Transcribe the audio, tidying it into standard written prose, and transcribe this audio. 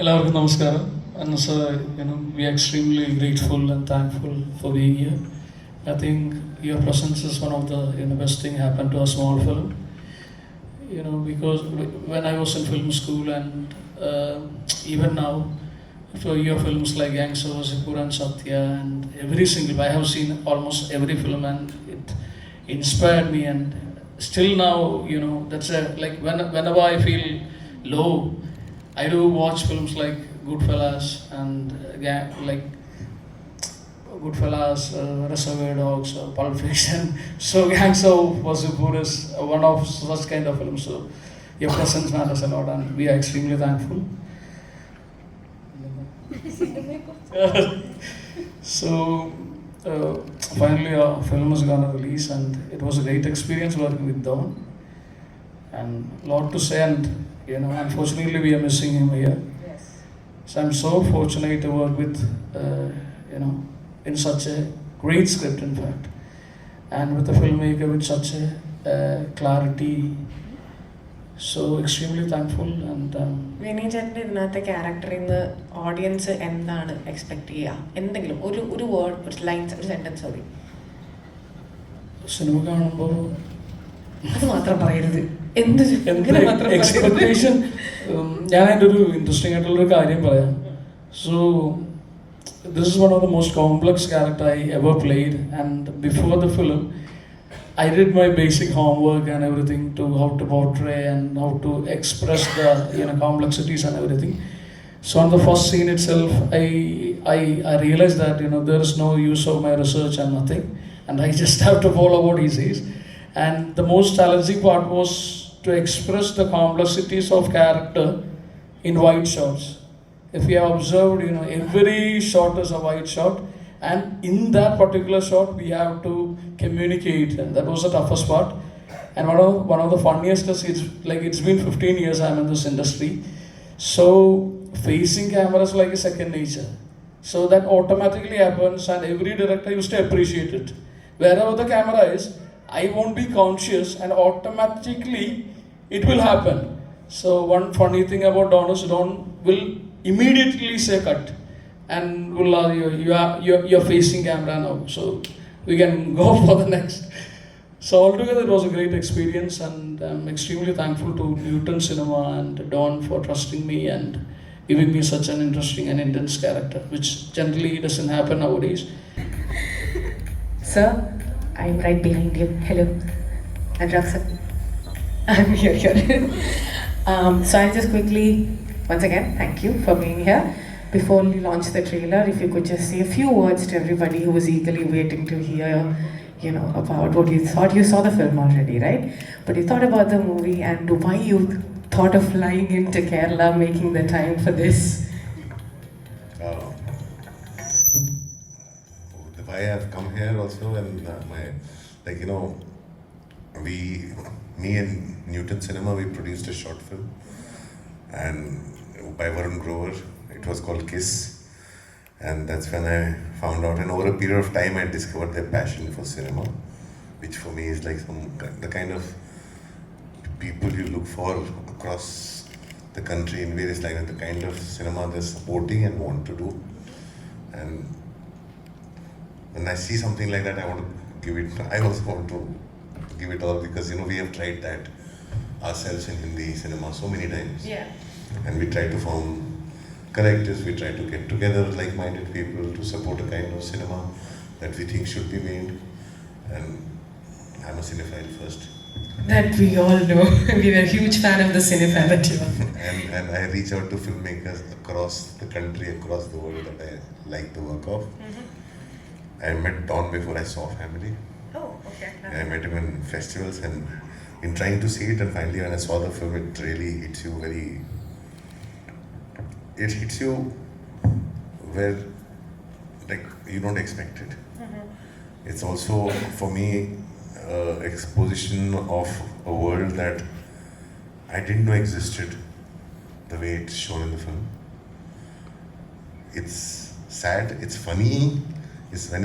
എല്ലാവർക്കും നമസ്കാരം. And so, we are extremely grateful and thankful for being here. I think your presence is one of the best thing happened to a small film. Because when I was in film school and even now, for your films like Gangster, Sipur and Satya and every single, I have seen almost every film and it inspired me. And still now, that's like whenever I feel low, I do watch films like Goodfellas and like Goodfellas, Reservoir Dogs, Pulp Fiction. So Gangster Wasseypur is one of such kind of films. So your presence matters a lot, and we are extremely thankful. So finally, our film is gonna release, and it was a great experience working with Don. And a lot to say, and unfortunately, we are missing him here. Yes. So I'm so fortunate to work with, in such a great script, in fact, and with a filmmaker with such a clarity. So extremely thankful, and Vineeth ചേട്ടൻ്റെ ഇതിനകത്തെ ക്യാരക്ടറിൽ നിന്ന് audience എന്താണ് expect ചെയ്യുക? എന്തെങ്കിലും ഒരു word, ഒരു lines, ഒരു sentence മതി. സിനിമ കാണുമ്പോൾ അത് മാത്രം പറയരുത്. എക്സ്പെക്ടേഷൻ. ഞാൻ എൻ്റെ ഒരു ഇൻട്രസ്റ്റിംഗ് ആയിട്ടുള്ളൊരു കാര്യം പറയാം. So this is one of the most complex character I ever played, and before the film I did my basic homework and everything to how to portray and how to express the complexities and everything. So on the first scene itself, I realized that there is no use of my research and nothing, and I just have to follow what he says. And the most challenging part was to express the complexities of character in wide shots. If you have observed, every shot is a wide shot, and in that particular shot we have to communicate, and that was the toughest part. And one of the funniest is, it's been 15 years I'm in this industry, so facing cameras like a second nature. So that automatically happens, and every director used to appreciate it. Wherever the camera is, I won't be conscious, and automatically it will happen. So one funny thing about Don is Don will immediately say cut, and you're facing camera now, so we can go for the next. So altogether it was a great experience, and I'm extremely thankful to Newton Cinema and Don for trusting me and giving me such an interesting and intense character, which generally doesn't happen nowadays. Sir, I'm right behind you. Hello. Anurag sir. I'm here. So I'll just quickly, once again, thank you for being here. Before we launch the trailer, if you could just say a few words to everybody who was eagerly waiting to hear, about what you thought. You saw the film already, right? But you thought about the movie and why you thought of flying into Kerala, making the time for this. Why I've come here also, and me and Newton Cinema, we produced a short film, and by Varun Grover. It was called Kiss, and that's when I found out, and over a period of time I discovered their passion for cinema, which for me is like the kind of people you look for across the country in various lines, the kind of cinema they're supporting and want to do. And when I see something like that, I want to give it. I also want to give it all, because we have tried that ourselves in Hindi cinema so many times. Yeah. And we try to form collectives, we try to get together like-minded people to support a kind of cinema that we think should be made. And I'm a cinephile first. That we all know. We're a huge fan of the cinephile that you are. and I reach out to filmmakers across the country, across the world that I like the work of. I met Don before I saw Family. Oh, okay. I met him in festivals, and in trying to see it, and finally when I saw the film, it really hits you where you don't expect it. It's also for me exposition of a world that I didn't know existed the way it's shown in the film. It's sad, it's funny, it's when it's